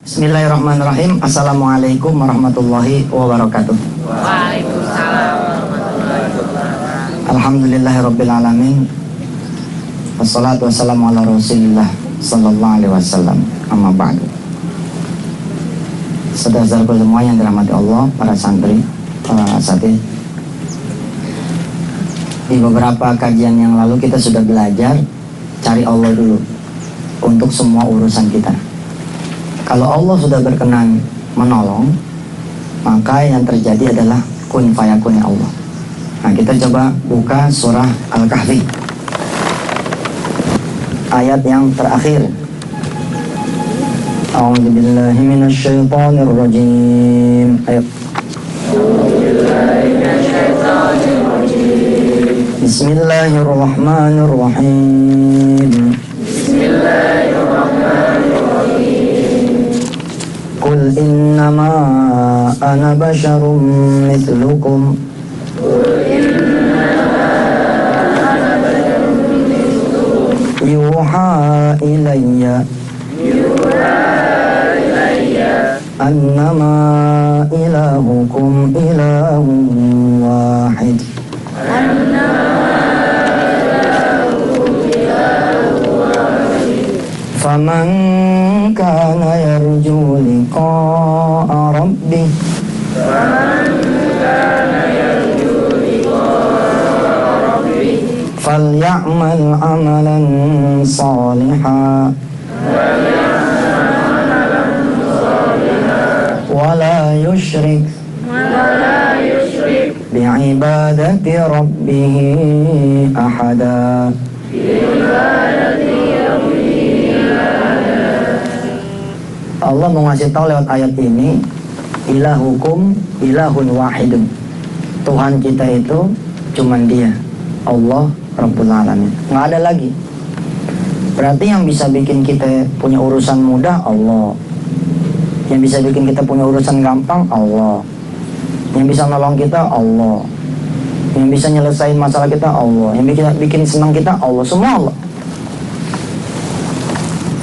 Bismillahirrahmanirrahim. Assalamualaikum warahmatullahi wabarakatuh. Waalaikumsalam warahmatullahi wabarakatuh. Alhamdulillahirrabbilalamin. Wassalatu wassalamu ala rasulillah sallallahu alaihi wasallam. Amma ba'du. Saudara-saudara semua yang dirahmati Allah, para santri, para asatidz. Di beberapa kajian yang lalu kita sudah belajar cari Allah dulu untuk semua urusan kita. Kalau Allah sudah berkenan menolong, maka yang terjadi adalah kun fayakun ya Allah. Nah, kita coba buka surah Al-Kahfi, ayat yang terakhir. A'udzubillahi minasyaitonirrajim. Ayo. Bismillahirrahmanirrahim. Qul innama ana basyarum mithlukum. Yuha ilayya annama ilahukum ilahun wahid. Faman kana yarju liqa'a rabbih falya'mal amalan salihan wala yushrik bi'ibadati rabbih ahada. Allah mau ngasih tahu lewat ayat ini, ilahukum ilahun wahidun. Tuhan kita itu cuman Dia, Allah Rabbul Alamin. Nggak ada lagi. Berarti yang bisa bikin kita punya urusan mudah Allah. Yang bisa bikin kita punya urusan gampang Allah. Yang bisa nolong kita Allah. Yang bisa nyelesain masalah kita Allah. Yang bikin senang kita Allah. Semua Allah.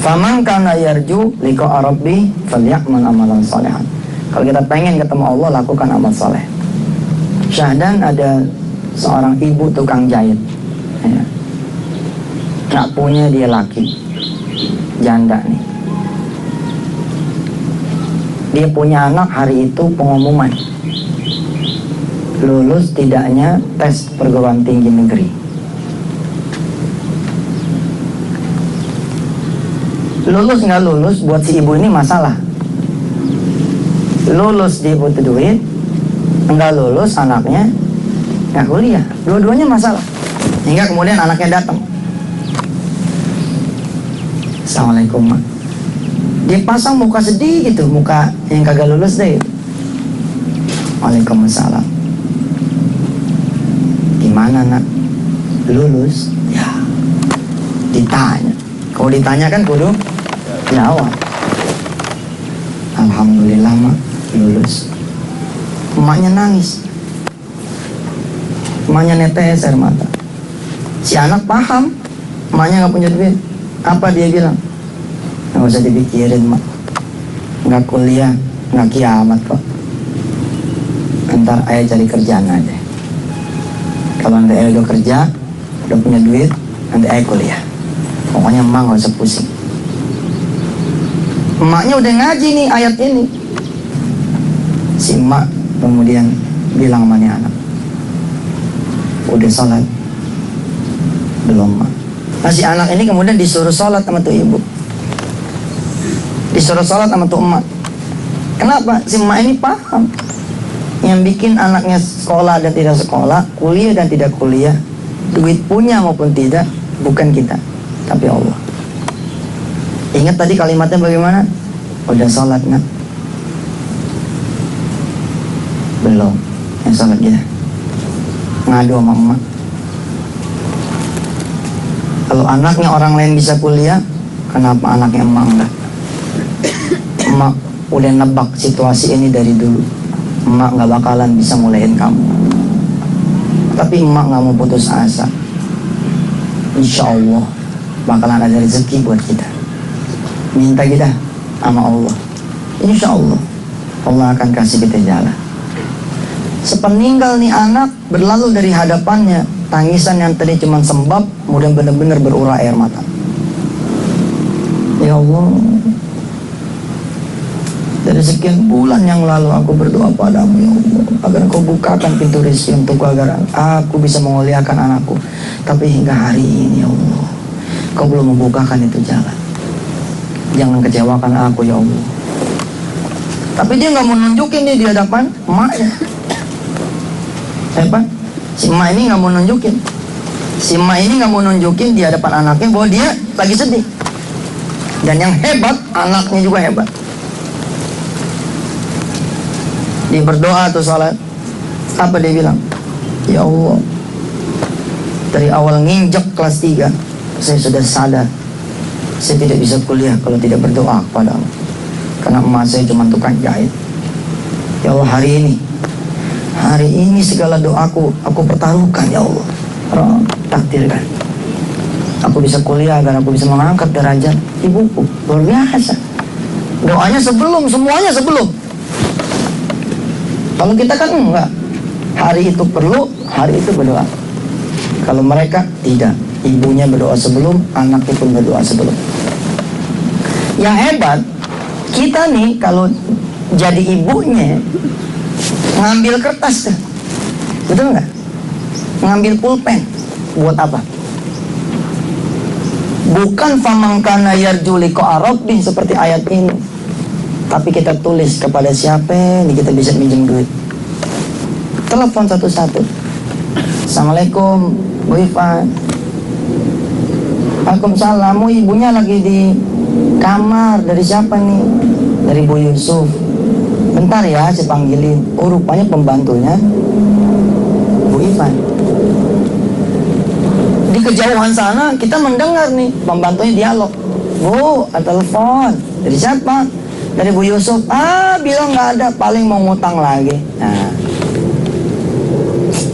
Faman kana yarju liqa'a rabbih falya'mal amalan shalihan. Kalau kita pengen ketemu Allah, lakukan amal saleh. Syahdan ada seorang ibu tukang jahit, ya. Nggak punya dia laki, janda nih. Dia punya anak, hari itu pengumuman lulus tidaknya tes perguruan tinggi negeri. Lulus nggak lulus buat si ibu ini masalah. Lulus dia butuh duit, nggak lulus anaknya nggak kuliah. Dua-duanya masalah. Hingga kemudian anaknya datang. Assalamualaikum, Mak. Dia pasang muka sedih gitu, muka yang kagak lulus deh. Waalaikumsalam. Gimana, Nak? Lulus? Ya. Ditanya. Kalau ditanya kan kudu jawab. Alhamdulillah, Mak, lulus. Emaknya nangis. Emaknya netes air mata. Si anak paham, emaknya gak punya duit. Apa dia bilang? Gak usah dipikirin, Mak. Gak kuliah, gak kiamat kok. Ntar ayah cari kerjaan aja. Kalau nanti ayah udah kerja, udah punya duit, nanti ayah kuliah. Pokoknya emak gak usah pusing. Emaknya udah ngaji nih ayat ini. Si emak kemudian bilang sama nih anak, udah sholat? Belum, Mak. Nah, si anak ini kemudian disuruh sholat sama tuh ibu. Disuruh sholat sama tuh emak. Kenapa? Si emak ini paham. Yang bikin anaknya sekolah dan tidak sekolah, kuliah dan tidak kuliah, duit punya maupun tidak, bukan kita, tapi Allah. Ingat tadi kalimatnya bagaimana? Udah sholat, Nak? Belum. Yang sholat dia ngadu sama emak. Kalau anaknya orang lain bisa kuliah, kenapa anaknya emak enggak? Emak udah nebak situasi ini dari dulu. Emak gak bakalan bisa mulain kamu. Tapi emak gak mau putus asa. Insya Allah bakalan ada rezeki buat kita. Minta kita sama Allah. insya Allah Allah akan kasih kita jalan. Sepeninggal nih anak berlalu dari hadapannya, tangisan yang tadi cuma sembab kemudian benar-benar berurai air mata. Ya Allah, dari sekian bulan yang lalu aku berdoa padamu ya Allah, agar kau bukakan pintu rezeki untukku, agar aku bisa memuliakan anakku. Tapi hingga hari ini ya Allah, kau belum membukakan itu jalan. Jangan kecewakan aku ya Allah. Tapi dia nggak mau nunjukin nih di hadapan emaknya. Hebat. Si emak ini nggak mau nunjukin. Si emak ini nggak mau nunjukin di hadapan anaknya bahwa dia lagi sedih. Dan yang hebat, anaknya juga hebat. Dia berdoa atau salat, apa dia bilang? Ya Allah, dari awal nginjek kelas 3 saya sudah sadar saya tidak bisa kuliah kalau tidak berdoa kepadamu, karena emak saya cuma tukang jahit. Ya Allah, hari ini segala doaku aku pertaruhkan ya Allah. Takdirkan aku bisa kuliah agar aku bisa mengangkat derajat ibuku. Luar biasa. Doanya sebelum, semuanya sebelum. Kalau kita kan enggak. Hari itu perlu, hari itu berdoa. Kalau mereka tidak. Ibunya berdoa sebelum, anaknya pun berdoa sebelum. Yang hebat, kita nih kalau jadi ibunya ngambil kertas tuh, betul nggak? Ngambil pulpen, buat apa? Bukan famangkana yarju liqa rabbih seperti ayat ini, tapi kita tulis kepada siapa nih kita bisa minjem duit. Telepon satu-satu. Assalamualaikum Bu Ivan. Waalaikumsalam. Ibunya lagi di kamar. Dari siapa nih? Dari Bu Yusuf. Bentar ya, saya panggilin. Oh, rupanya pembantunya Bu Ivan. Di kejauhan sana kita mendengar nih pembantunya dialog. Bu, ada telepon. Dari siapa? Dari Bu Yusuf. Bilang nggak ada, paling mau ngutang lagi. Nah,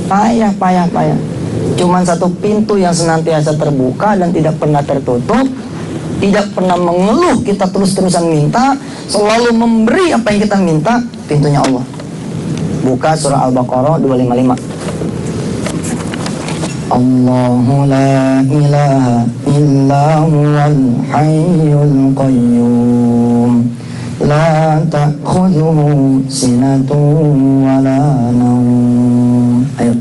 payah. Cuman satu pintu yang senantiasa terbuka dan tidak pernah tertutup. Tidak pernah mengeluh, kita terus-terusan minta, selalu memberi apa yang kita minta, pintunya Allah. Buka surah Al-Baqarah 255. Allahu la ilaha illa huwal hayyul qayyum la ta'khudhuhu sinatun wa la nawm. Ayo.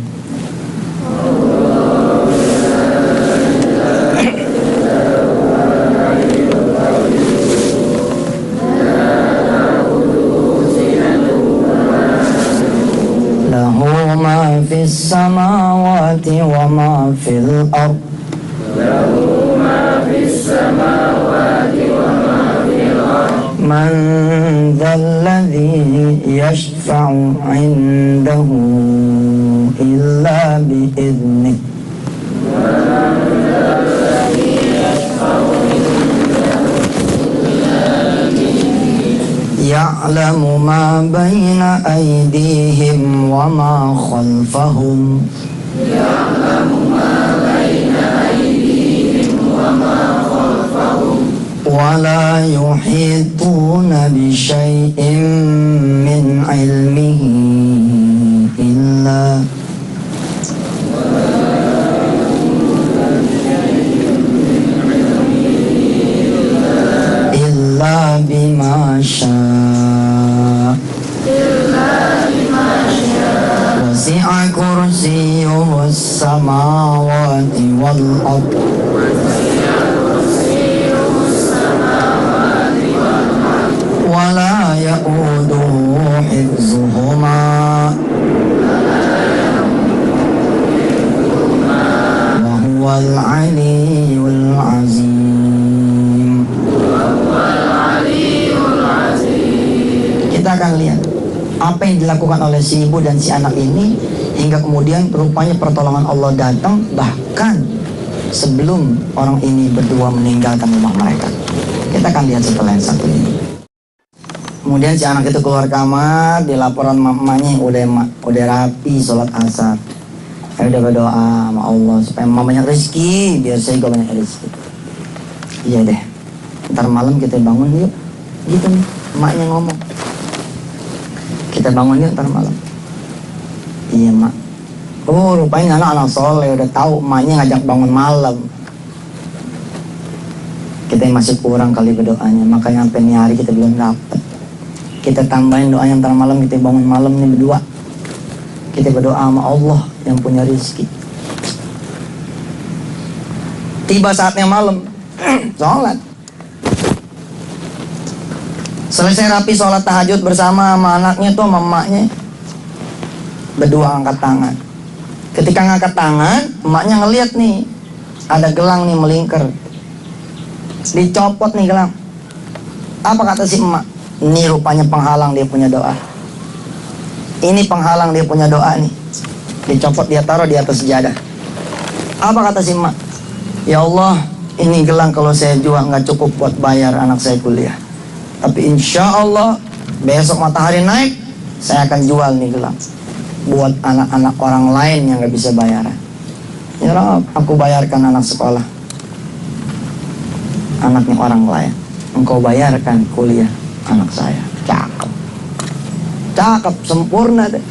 Fis samawati wa ma fil ard. Lahu ma fis samawati wa ma fil ard. Man dzal ladzi yashfa'u 'indahu illa bi idnihi. Ya'lamu ma baina aydihim wa ma khalfahum. Ya'lamu ma baina aydihim wa ma khalfahum. Wa la yuhituna bi syai'in min 'ilmihi illa bima syaa. Wasi'a kursiyyuhu as-samawati wal ard. Wa la ya'uduhu hifzuhuma. Wa huwal 'aliyyul 'azim. Kita akan lihat apa yang dilakukan oleh si ibu dan si anak ini hingga kemudian rupanya pertolongan Allah datang bahkan sebelum orang ini berdua meninggalkan rumah mereka. Kita akan lihat setelah yang satu ini. Kemudian si anak itu keluar kamar, di laporan mamanya udah rapi sholat asar. Saya udah berdoa sama Allah supaya mamanya rezeki biar saya juga banyak rezeki. Iya deh. Ntar malam kita bangun yuk. Gitu nih. Emaknya ngomong, kita bangun yuk ntar malam. Iya mak. Oh rupanya anak soleh, udah tahu emaknya ngajak bangun malam. Kita masih kurang kali berdoanya, makanya sampai ini hari kita belum dapat. Kita tambahin doanya ntar malam, kita bangun malam nih berdua. Kita berdoa sama Allah yang punya rezeki. Tiba saatnya malam, sholat. Selesai rapi sholat tahajud bersama sama anaknya tuh, sama emaknya. Berdua angkat tangan. Ketika ngangkat tangan, emaknya ngeliat nih, ada gelang nih melingkar. Dicopot nih gelang. Apa kata si emak? Ini rupanya penghalang dia punya doa. Ini penghalang dia punya doa nih. Dicopot, dia taruh di atas sejadah. Apa kata si emak? Ya Allah, ini gelang kalau saya jual nggak cukup buat bayar anak saya kuliah. Tapi insya Allah besok matahari naik, saya akan jual nih gelang buat anak-anak orang lain yang nggak bisa bayaran. Ya Rabb, aku bayarkan anak sekolah, anaknya orang lain. Engkau bayarkan kuliah anak saya. Cakep, cakep, sempurna deh.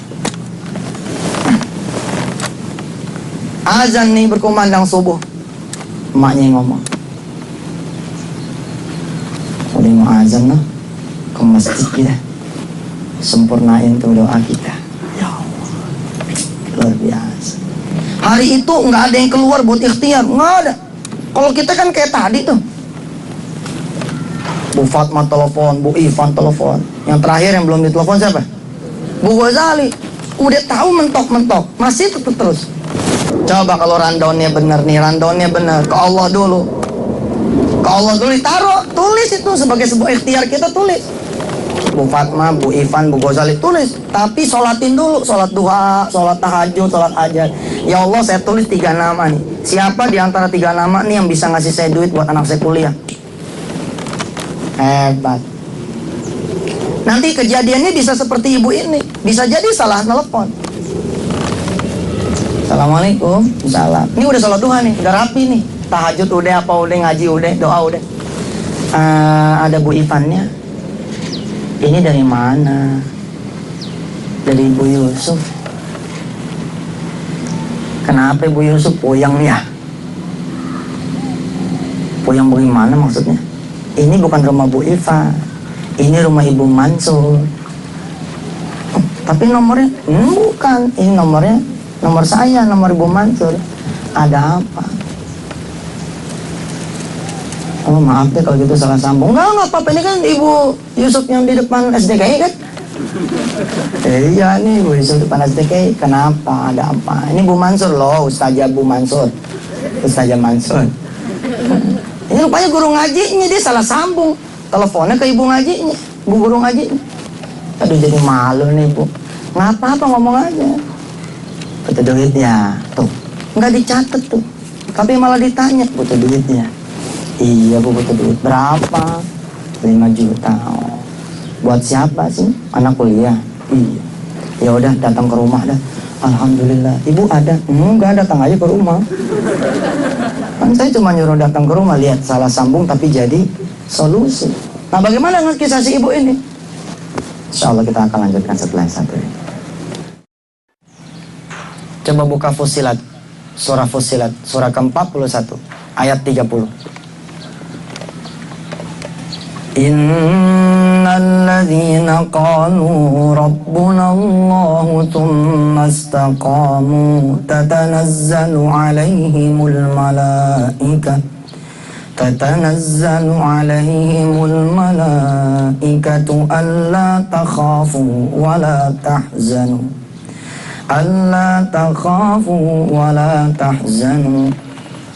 Azan nih berkumandang subuh. Emaknya yang ngomong, udah mau azan loh, ke masjid kita, sempurnain tuh doa kita. Ya Allah, luar biasa. Hari itu nggak ada yang keluar buat ikhtiar, nggak ada. Kalau kita kan kayak tadi tuh, Bu Fatma telepon, Bu Ivan telepon, yang terakhir yang belum ditelepon siapa? Bu Ghazali. Udah tahu mentok-mentok, masih tetap terus. Coba kalau rundownnya bener nih, rundownnya bener, ke Allah dulu. Ke Allah dulu ditaruh, tulis itu sebagai sebuah ikhtiar kita, tulis. Bu Fatma, Bu Ivan, Bu Ghazali, tulis. Tapi sholatin dulu, sholat duha, sholat tahajud, sholat hajat. Ya Allah, saya tulis 3 nama nih. Siapa di antara 3 nama nih yang bisa ngasih saya duit buat anak saya kuliah? Hebat. Nanti kejadiannya bisa seperti ibu ini. Bisa jadi salah telepon. Assalamualaikum, salam. Ini udah sholat duha nih, udah rapi nih. Tahajud udah, apa udah, ngaji udah, doa udah. Ada Bu Ivannya. Ini dari mana? Dari Ibu Yusuf. Kenapa Ibu Yusuf puyeng ya? Puyeng bagaimana maksudnya? Ini bukan rumah Bu Ivan, ini rumah Ibu Mansur. Tapi nomornya bukan, ini nomornya nomor saya, nomor Ibu Mansur. Ada apa? Oh maaf deh kalau gitu salah sambung. Enggak apa-apa, ini kan Ibu Yusuf yang di depan SDKI kan? Iya nih Bu Yusuf depan SDKI. Kenapa? Ada apa? Ini Bu Mansur loh, Ustazah Bu Mansur, Ustazah Mansur. Ini rupanya guru ngajinya, dia salah sambung. Teleponnya ke ibu ngajinya, Bu guru ngajinya. Aduh jadi malu nih Bu. Nggak apa-apa, ngomong aja. Butuh duitnya, tuh. Nggak dicatat tuh. Tapi malah ditanya, butuh duitnya. Iya Bu, butuh duit. Berapa? 5 juta. Oh. Buat siapa sih? Anak kuliah? Iya. Ya udah datang ke rumah dah. Alhamdulillah. Ibu ada? Enggak, datang aja ke rumah. Kan saya cuma nyuruh datang ke rumah, lihat salah sambung tapi jadi solusi. Nah bagaimana kisah si ibu ini? Insya Allah kita akan lanjutkan setelah yang satu ini. Coba buka Fussilat, surah Fussilat, surah ke-41, ayat 30. Innalladzina qalu rabbuna Allahu thumma istaqamu tatanazzalu alaihimul malaikatu alla takhafu wa la tahzanu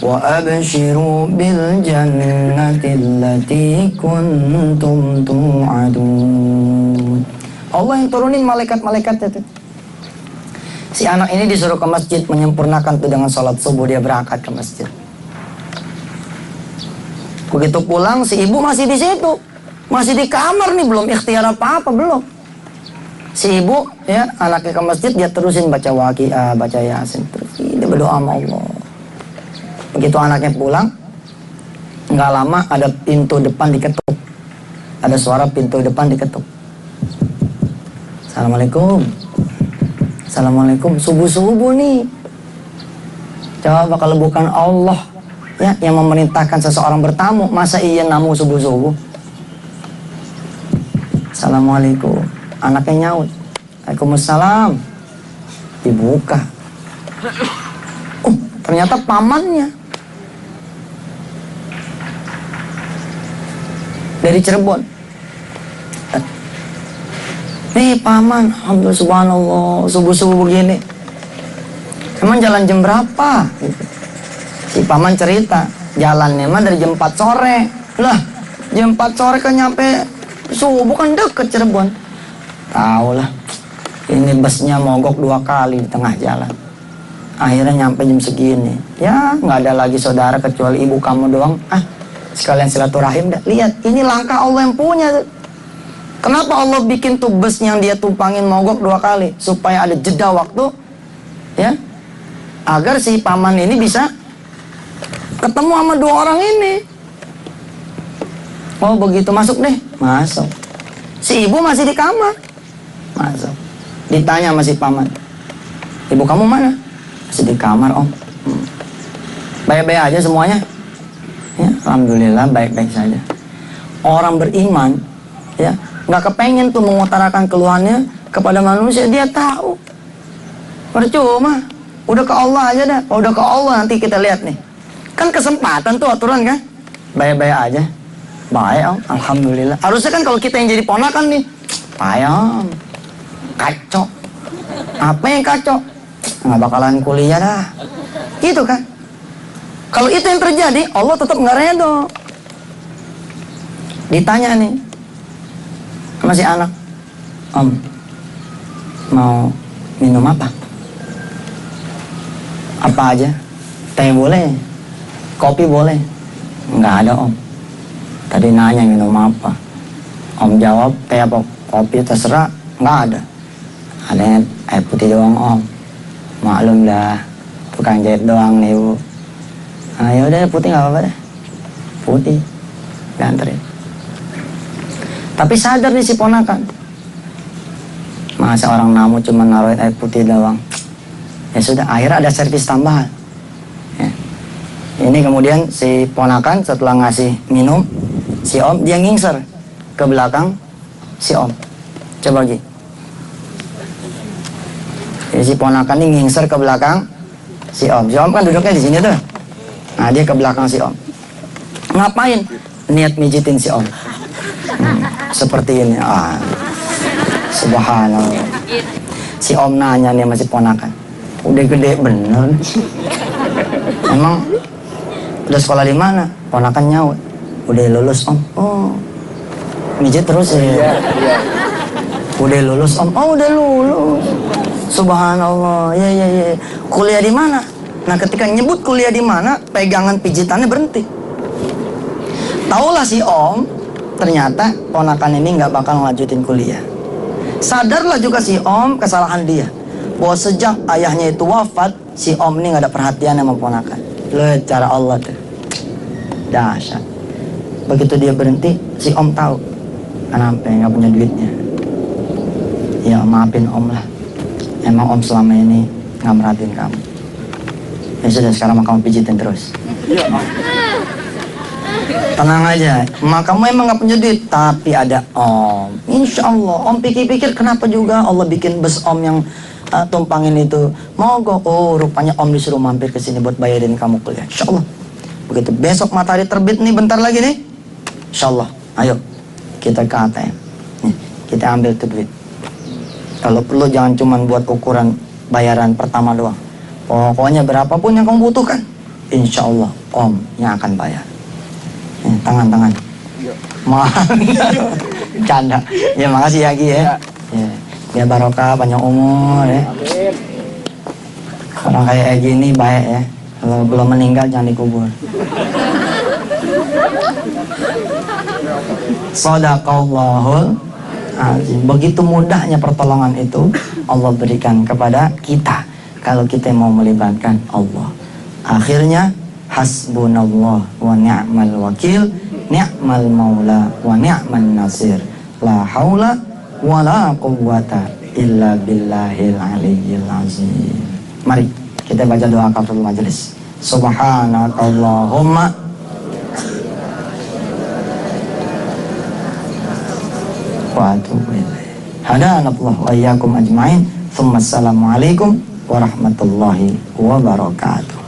wa abshiru bil jannati allati kuntum tu'adun. Allah yang turunin malaikat-malaikatnya tuh. Si anak ini disuruh ke masjid, menyempurnakan tuh dengan sholat subuh, dia berangkat ke masjid. Begitu pulang si ibu masih di situ, masih di kamar nih, belum ikhtiar apa-apa, belum. Si ibu ya anaknya ke masjid, dia terusin baca waqiah, baca yasin, terus dia berdoa sama Allah. Begitu anaknya pulang, nggak lama ada pintu depan diketuk. ada suara pintu depan diketuk. Assalamualaikum. Assalamualaikum. Subuh-subuh nih. Coba kalau bukan Allah ya yang memerintahkan seseorang bertamu, masa iya namu subuh-subuh? Assalamualaikum. Anaknya nyaut. Waalaikumsalam. Dibuka. Ternyata pamannya. Dari Cirebon. Nih paman, alhamdulillah subhanallah, subuh-subuh begini. Emang jalan jam berapa? Gitu. Si paman cerita, jalannya mah dari jam 4 sore. Lah, jam 4 sore kan nyampe subuh kan deket Cirebon. Tahu lah, ini busnya mogok 2 kali di tengah jalan. Akhirnya nyampe jam segini. Ya, nggak ada lagi saudara kecuali ibu kamu doang. Sekalian silaturahim dah. Lihat, ini langkah Allah yang punya. Kenapa Allah bikin tuh bus yang dia tumpangin mogok 2 kali? Supaya ada jeda waktu, ya, agar si paman ini bisa ketemu sama 2 orang ini. Oh begitu, masuk deh. Masuk. Si ibu masih di kamar. Masuk. Ditanya sama si paman, ibu kamu mana? Masih di kamar om. Baik-baik aja semuanya? Ya, alhamdulillah baik-baik saja. Orang beriman, ya, nggak kepengen tuh mengutarakan keluhannya kepada manusia. Dia tahu percuma, udah ke Allah aja dah. Udah ke Allah nanti kita lihat nih. Kan kesempatan tuh aturan kan. Baik-baik aja. Baik om, alhamdulillah. Harusnya kan kalau kita yang jadi ponakan nih, payah, kacau. Apa yang kacau? Nggak bakalan kuliah dah. Gitu kan. Kalau itu yang terjadi, Allah tetap nggak redho. Ditanya nih sama si anak, om mau minum apa? Apa aja? Teh boleh? Kopi boleh? Nggak ada om. Tadi nanya minum apa? Om jawab teh apa kopi terserah. Nggak ada. Ada air putih doang om. Maklum dah, tukang jahit doang nih bu. Ya udah putih nggak apa-apa deh. Putih, dianterin. Tapi sadar nih si ponakan. Masa orang namu cuma naruhin air putih doang. Ya sudah, akhirnya ada servis tambahan. Ya. Ini kemudian si ponakan setelah ngasih minum, si om dia ngingser ke belakang si om. Coba lagi. Jadi si ponakan ini ngingser ke belakang si om. Si om kan duduknya di sini tuh. Nah dia ke belakang si om. Ngapain? Niat mijitin si om. Seperti ini. Subhanallah. Si om nanya nih sama si ponakan, udah gede bener? Emang udah sekolah di mana? Ponakan nyaut, udah lulus om. Oh, mijit terus ya. Udah lulus om. Oh udah lulus. Subhanallah. Ya. Kuliah di mana? Nah ketika nyebut kuliah di mana, pegangan pijitannya berhenti. Taulah si om, ternyata ponakan ini nggak bakal ngelanjutin kuliah. Sadarlah juga si om kesalahan dia, bahwa sejak ayahnya itu wafat, si om ini nggak ada perhatian sama ponakan. Lihat cara Allah tuh, dahsyat. Begitu dia berhenti, si om tahu, kenapa nggak punya duitnya. Ya maafin om lah, emang om selama ini nggak merhatiin kamu. Ya sudah, sekarang kamu pijitin terus. Tenang aja, emak kamu emang gak punya duit, tapi ada om. Insya Allah, om pikir-pikir kenapa juga Allah bikin bus om yang tumpangin itu mogok. Oh, rupanya om disuruh mampir ke sini buat bayarin kamu kuliah. Insya Allah. Begitu besok matahari terbit nih, bentar lagi nih. Insya Allah, ayo kita ke ATM. Nih, kita ambil tuh duit. Kalau perlu jangan cuma buat ukuran bayaran pertama doang. Pokoknya berapapun yang kamu butuhkan, insya Allah om yang akan bayar. Tangan. Maaf, canda. Ya makasih ya Ki ya. Ya barokah, panjang umur ya. Orang kayak gini baik ya. Kalau belum meninggal jangan dikubur. Shadaqallahul azim. Begitu mudahnya pertolongan itu Allah berikan kepada kita kalau kita mau melibatkan Allah. Akhirnya hasbunallah wa ni'mal wakil, ni'mal maula wa ni'man nasir. La haula wa la quwwata illa billahil aliyyil azim. Mari kita baca doa kafaratul majelis. Subhanakallahumma wa atubu ilaik. Hadanallahu wa iyyakum ajmain. Assalamualaikum warahmatullahi wabarakatuh.